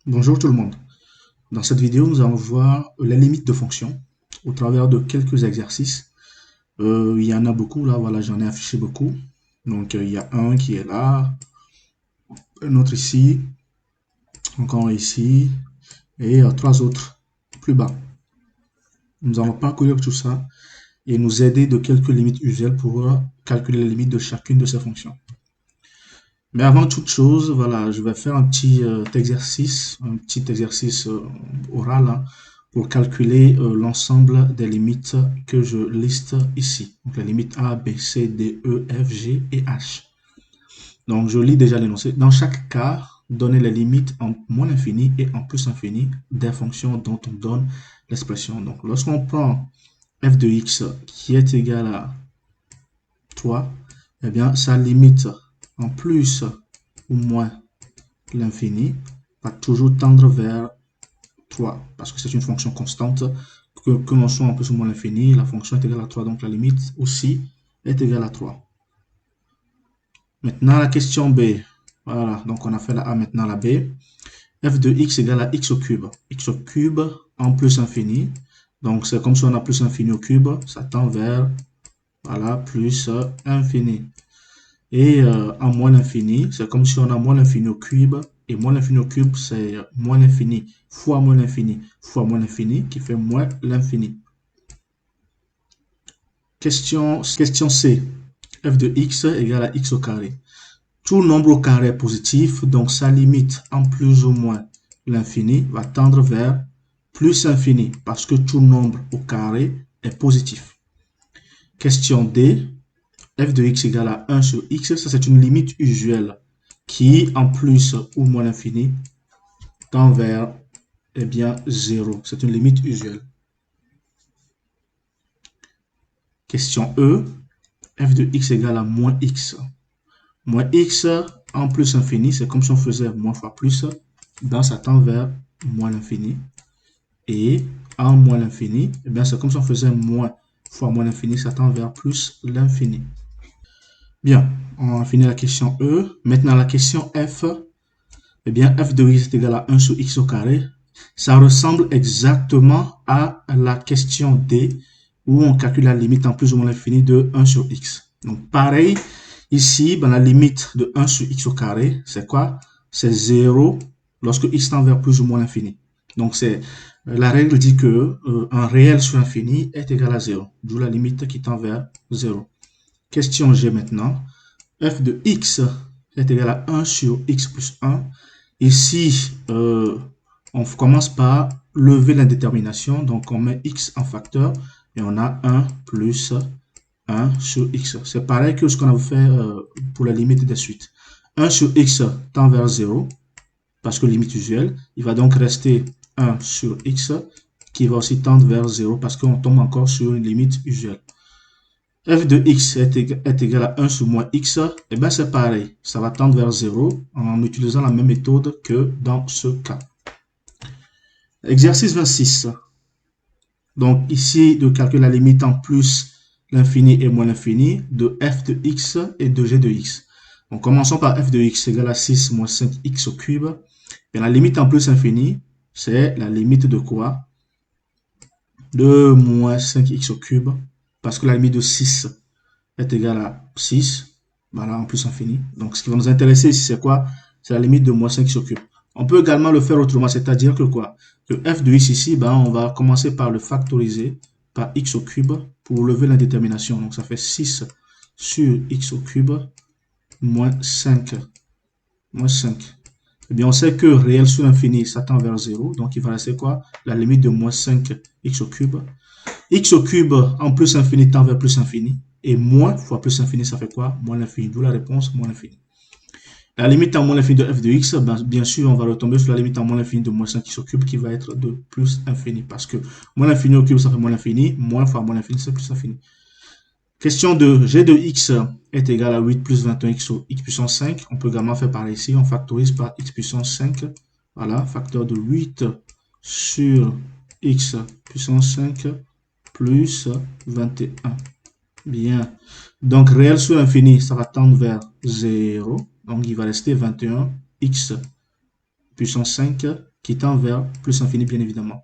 Bonjour tout le monde. Dans cette vidéo, nous allons voir les limites de fonctions au travers de quelques exercices. Il y en a beaucoup là, voilà, j'en ai affiché beaucoup. Donc il y a un qui est là, un autre ici, encore ici, et trois autres plus bas. Nous allons parcourir tout ça et nous aider de quelques limites usuelles pour calculer les limites de chacune de ces fonctions. Mais avant toute chose, voilà, je vais faire un petit exercice, oral, hein, pour calculer l'ensemble des limites que je liste ici. Donc les limites A, B, C, D, E, F, G et H. Donc je lis déjà l'énoncé. Dans chaque cas, donnez les limites en moins l'infini et en plus infini des fonctions dont on donne l'expression. Donc lorsqu'on prend f de x qui est égal à 3, eh bien sa limite en plus ou moins l'infini va toujours tendre vers 3 parce que c'est une fonction constante. Que l'on soit en plus ou moins l'infini, la fonction est égale à 3, donc la limite aussi est égale à 3. Maintenant la question B. Voilà, donc on a fait la A, maintenant la B. F de x égale à x au cube. X au cube en plus infini. Donc c'est comme si on a plus infini au cube, ça tend vers, voilà, plus infini. Et en moins l'infini, c'est comme si on a moins l'infini au cube. Et moins l'infini au cube, c'est moins l'infini fois moins l'infini qui fait moins l'infini. Question C. F de x égale à x au carré. Tout nombre au carré est positif, donc sa limite en plus ou moins l'infini va tendre vers plus infini parce que tout nombre au carré est positif. Question D. F de x égale à 1 sur x, ça c'est une limite usuelle qui, en plus ou moins l'infini, tend vers, eh bien, 0. C'est une limite usuelle. Question E. F de x égale à moins x. Moins x en plus infini, c'est comme si on faisait moins fois plus, donc ça tend vers moins l'infini. Et en moins l'infini, eh bien, c'est comme si on faisait moins fois moins l'infini, ça tend vers plus l'infini. Bien, on a fini la question E. Maintenant, la question F. Eh bien, f de x est égal à 1 sur x au carré. Ça ressemble exactement à la question D, où on calcule la limite en plus ou moins l'infini de 1 sur x. Donc, pareil, ici, ben, la limite de 1 sur x au carré, c'est quoi? C'est 0 lorsque x tend vers plus ou moins l'infini. Donc, la règle dit que un réel sur l'infini est égal à 0, d'où la limite qui tend vers 0. Question G maintenant. F de x est égal à 1 sur x plus 1. Ici, on commence par lever l'indétermination. Donc, on met x en facteur et on a 1 plus 1 sur x. C'est pareil que ce qu'on a fait pour la limite des suites. 1 sur x tend vers 0 parce que limite usuelle. Il va donc rester 1 sur x qui va aussi tendre vers 0 parce qu'on tombe encore sur une limite usuelle. F de x est égal à 1 sur moins x, et bien c'est pareil, ça va tendre vers 0 en utilisant la même méthode que dans ce cas. Exercice 26. Donc ici, de calculer la limite en plus l'infini et moins l'infini de f de x et de g de x. Donc commençons par f de x égale à 6 moins 5x au cube. Et la limite en plus infini, c'est la limite de quoi? De moins 5x au cube. Parce que la limite de 6 est égale à 6, voilà, en plus infini. Donc, ce qui va nous intéresser ici, c'est quoi? C'est la limite de moins 5 sur cube. On peut également le faire autrement, c'est-à-dire que quoi? Que f de x ici, ben, on va commencer par le factoriser par x au cube pour lever l'indétermination. Donc, ça fait 6 sur x au cube moins 5. Moins 5. Eh bien, on sait que réel sur l'infini, ça tend vers 0. Donc, il va rester quoi? La limite de moins 5x au cube. X au cube en plus infini tend vers plus infini. Et moins fois plus infini, ça fait quoi? Moins l'infini. D'où la réponse, moins l'infini. La limite en moins l'infini de f de x, ben, bien sûr, on va retomber sur la limite en moins l'infini de moins 5x au cube qui va être de plus infini. Parce que moins l'infini au cube, ça fait moins l'infini. Moins fois moins l'infini, c'est plus infini. Question 2. G de x est égal à 8 plus 21x au x puissance 5. On peut également faire par ici. On factorise par x puissance 5. Voilà, facteur de 8 sur x puissance 5 plus 21. Bien. Donc, réel sur l'infini, ça va tendre vers 0. Donc, il va rester 21x puissance 5 qui tend vers plus infini, bien évidemment.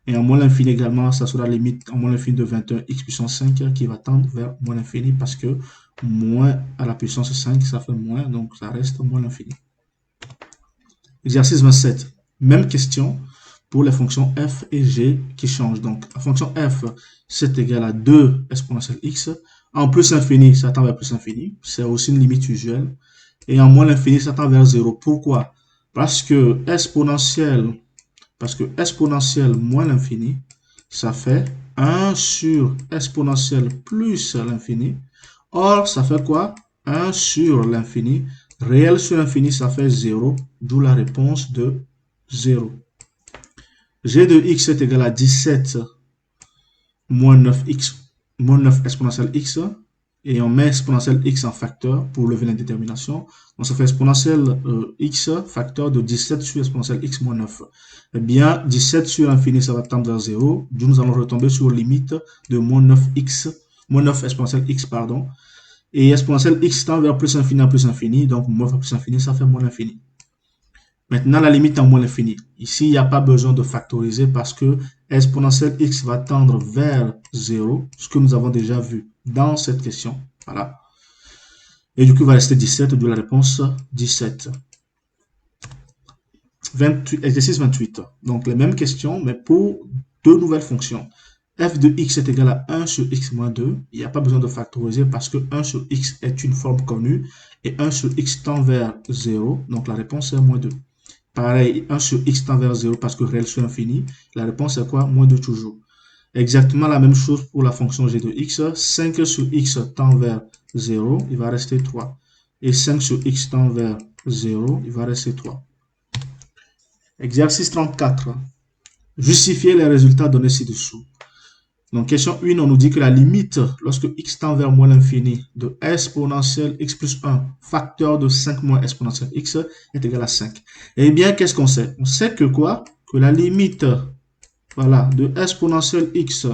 Et en moins l'infini également, ça sera la limite en moins l'infini de 21x puissance 5 qui va tendre vers moins l'infini parce que moins à la puissance 5, ça fait moins, donc ça reste moins l'infini. Exercice 27. Même question pour les fonctions f et g qui changent. Donc, la fonction f, c'est égal à 2 exponentielle x. En plus infini, ça tend vers plus infini. C'est aussi une limite usuelle. Et en moins l'infini, ça tend vers 0. Pourquoi? Parce que exponentielle moins l'infini, ça fait 1 sur exponentielle plus l'infini. Or, ça fait quoi? 1 sur l'infini. Réel sur l'infini, ça fait 0, d'où la réponse de 0. G de x est égal à 17 moins 9x, moins 9 exponentielle x. Et on met exponentielle x en facteur pour lever l'indétermination. Donc, ça fait exponentielle x facteur de 17 sur exponentielle x moins 9. Eh bien, 17 sur l'infini, ça va tendre vers 0. D'où nous allons retomber sur limite de moins 9x, moins 9 exponentielle x, pardon. Et exponentielle x tend vers plus infini à plus infini. Donc, moins fois plus infini, ça fait moins l'infini. Maintenant, la limite en moins l'infini. Ici, il n'y a pas besoin de factoriser parce que exponentielle x va tendre vers 0, ce que nous avons déjà vu dans cette question. Voilà. Et du coup, il va rester 17, d'où la réponse 17. 28, exercice 28. Donc, les mêmes questions, mais pour deux nouvelles fonctions. F de x est égal à 1 sur x moins 2. Il n'y a pas besoin de factoriser parce que 1 sur x est une forme connue et 1 sur x tend vers 0. Donc, la réponse est moins 2. Pareil, 1 sur x tend vers 0 parce que réel sur infini. La réponse est quoi? Moins 2 toujours. Exactement la même chose pour la fonction g de x. 5 sur x tend vers 0, il va rester 3. Et 5 sur x tend vers 0, il va rester 3. Exercice 34. Justifier les résultats donnés ci-dessous. Donc, question 1, on nous dit que la limite, lorsque x tend vers moins l'infini, de exponentielle x plus 1, facteur de 5 moins exponentielle x, est égal à 5. Eh bien, qu'est-ce qu'on sait? On sait que quoi? Que la limite, voilà, de exponentielle x,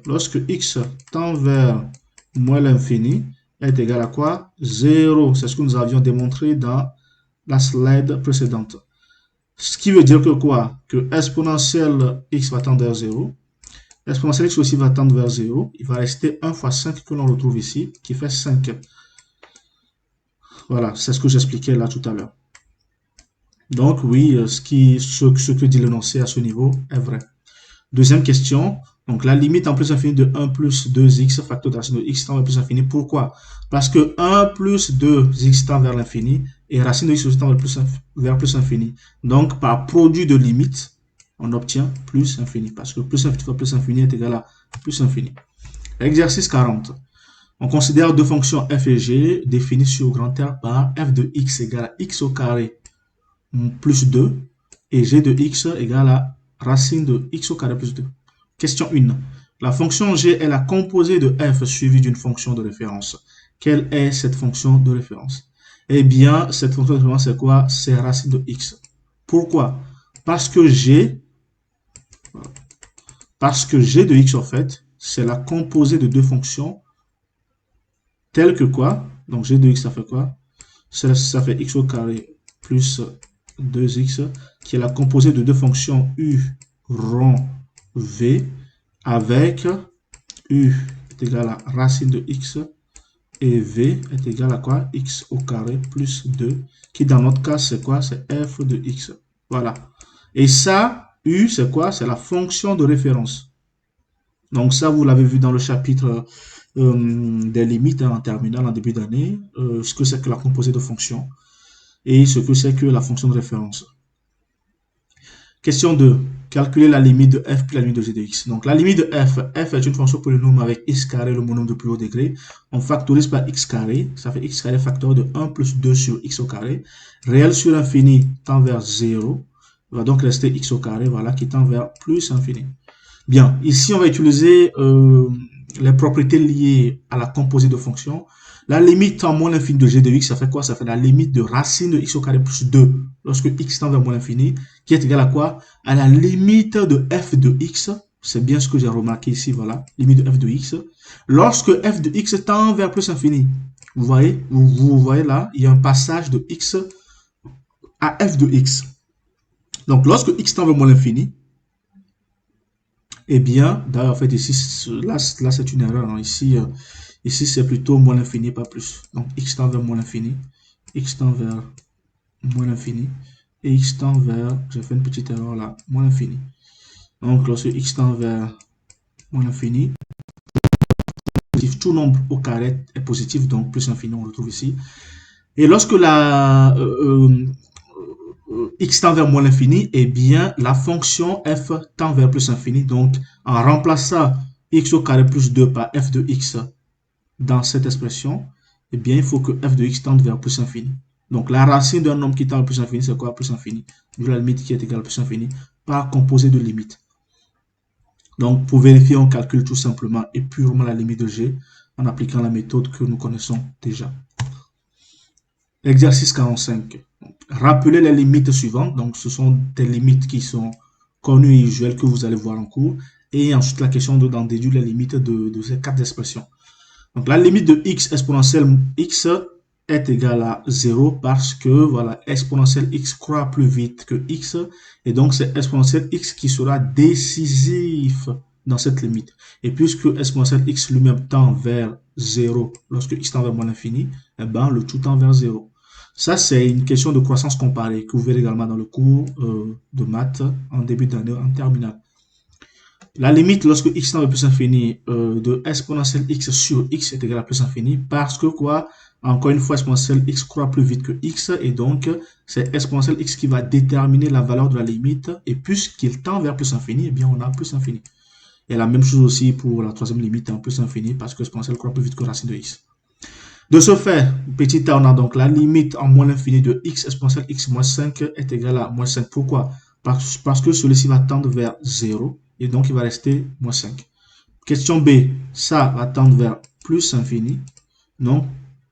lorsque x tend vers moins l'infini, est égal à quoi? 0. C'est ce que nous avions démontré dans la slide précédente. Ce qui veut dire que quoi? Que exponentielle x va tendre vers 0. Exponentielle x aussi va tendre vers 0. Il va rester 1 fois 5 que l'on retrouve ici, qui fait 5. Voilà, c'est ce que j'expliquais là tout à l'heure. Donc oui, ce que dit l'énoncé à ce niveau est vrai. Deuxième question. Donc la limite en plus infini de 1 plus 2x, facteur de racine de x tend vers plus infini. Pourquoi? Parce que 1 plus 2x tend vers l'infini et racine de x aussi tend vers plus infini. Donc par produit de limite, on obtient plus infini. Parce que plus infini fois plus infini est égal à plus infini. Exercice 40. On considère deux fonctions f et g définies sur grand R par f de x égale à x au carré plus 2 et g de x égale à racine de x au carré plus 2. Question 1. La fonction g est la composée de f suivie d'une fonction de référence. Quelle est cette fonction de référence? Eh bien, cette fonction de référence, c'est quoi? C'est racine de x. Pourquoi? Parce que g de x, en fait, c'est la composée de deux fonctions telles que quoi? Donc, g de x, ça fait quoi? Ça fait x au carré plus 2x, qui est la composée de deux fonctions u rond v avec u est égal à racine de x et v est égal à quoi? X au carré plus 2, qui dans notre cas, c'est quoi? C'est f de x. Voilà. Et ça, u, c'est quoi? C'est la fonction de référence. Donc ça, vous l'avez vu dans le chapitre des limites en terminale en début d'année, ce que c'est que la composée de fonctions et ce que c'est que la fonction de référence. Question 2. Calculer la limite de f puis la limite de g de x. Donc, la limite de f est une fonction polynôme avec x carré, le monôme de plus haut degré. On factorise par x carré. Ça fait x carré facteur de 1 plus 2 sur x au carré. Réel sur l'infini tend vers 0. Il va donc rester x au carré, voilà, qui tend vers plus infini. Bien, ici, on va utiliser les propriétés liées à la composée de fonctions. La limite en moins l'infini de g de x, ça fait quoi? Ça fait la limite de racine de x au carré plus 2 lorsque x tend vers moins l'infini, qui est égal à quoi? À la limite de f de x. C'est bien ce que j'ai remarqué ici, voilà, limite de f de x. Lorsque f de x tend vers plus infini, vous voyez là, il y a un passage de x à f de x. Donc, lorsque x tend vers moins l'infini, eh bien, d'ailleurs, en fait, ici, là c'est une erreur. Hein. Ici, c'est plutôt moins l'infini, pas plus. Donc, x tend vers moins l'infini, x tend vers moins l'infini, et x tend vers, j'ai fait une petite erreur là, moins l'infini. Donc, lorsque x tend vers moins l'infini, tout nombre au carré est positif, donc plus l'infini, on le retrouve ici. Et lorsque x tend vers moins l'infini, eh bien, la fonction f tend vers plus l'infini. Donc, en remplaçant x au carré plus 2 par f de x dans cette expression, eh bien, il faut que f de x tende vers plus l'infini. Donc, la racine d'un nombre qui tend vers plus l'infini, c'est quoi? Plus l'infini. D'où la limite qui est égale à plus l'infini par composé de limites. Donc, pour vérifier, on calcule tout simplement et purement la limite de g en appliquant la méthode que nous connaissons déjà. Exercice 45. Rappelez les limites suivantes. Donc, ce sont des limites qui sont connues et usuelles que vous allez voir en cours. Et ensuite, la question d'en déduire les limites de ces quatre expressions. Donc, la limite de x exponentielle x est égale à 0 parce que, voilà, exponentielle x croît plus vite que x. Et donc, c'est exponentielle x qui sera décisif dans cette limite. Et puisque exponentielle x lui-même tend vers 0 lorsque x tend vers moins l'infini, eh ben, le tout tend vers 0. Ça, c'est une question de croissance comparée que vous verrez également dans le cours de maths en début d'année en terminale. La limite lorsque x tend vers plus infini de exponentielle x sur x est égale à plus infini parce que quoi? Encore une fois, exponentielle x croît plus vite que x et donc c'est exponentielle x qui va déterminer la valeur de la limite et puisqu'il tend vers plus infini, eh bien on a plus infini. Et la même chose aussi pour la troisième limite en plus infini parce que exponentielle croît plus vite que racine de x. De ce fait, petit a, on a donc la limite en moins l'infini de x exponentielle x moins 5 est égale à moins 5. Pourquoi? Parce que celui-ci va tendre vers 0 et donc il va rester moins 5. Question B, ça va tendre vers plus infini, donc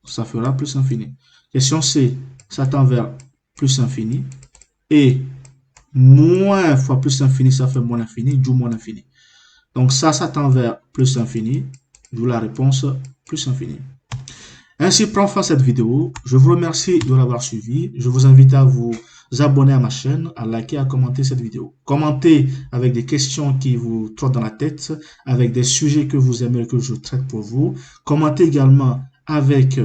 ça fera plus infini. Question C, ça tend vers plus infini et moins fois plus infini, ça fait moins l'infini, d'où moins l'infini. Donc ça tend vers plus infini, d'où la réponse plus infini. Ainsi prend fin cette vidéo. Je vous remercie de l'avoir suivi. Je vous invite à vous abonner à ma chaîne, à liker, à commenter cette vidéo. Commentez avec des questions qui vous trottent dans la tête, avec des sujets que vous aimez que je traite pour vous. Commentez également avec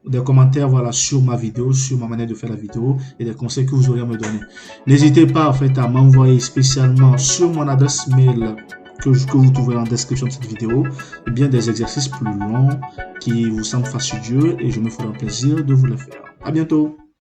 des commentaires voilà, sur ma vidéo, sur ma manière de faire la vidéo et des conseils que vous aurez à me donner. N'hésitez pas en fait à m'envoyer spécialement sur mon adresse mail que vous trouverez en description de cette vidéo, et bien des exercices plus longs qui vous semblent fastidieux et je me ferai un plaisir de vous les faire. À bientôt.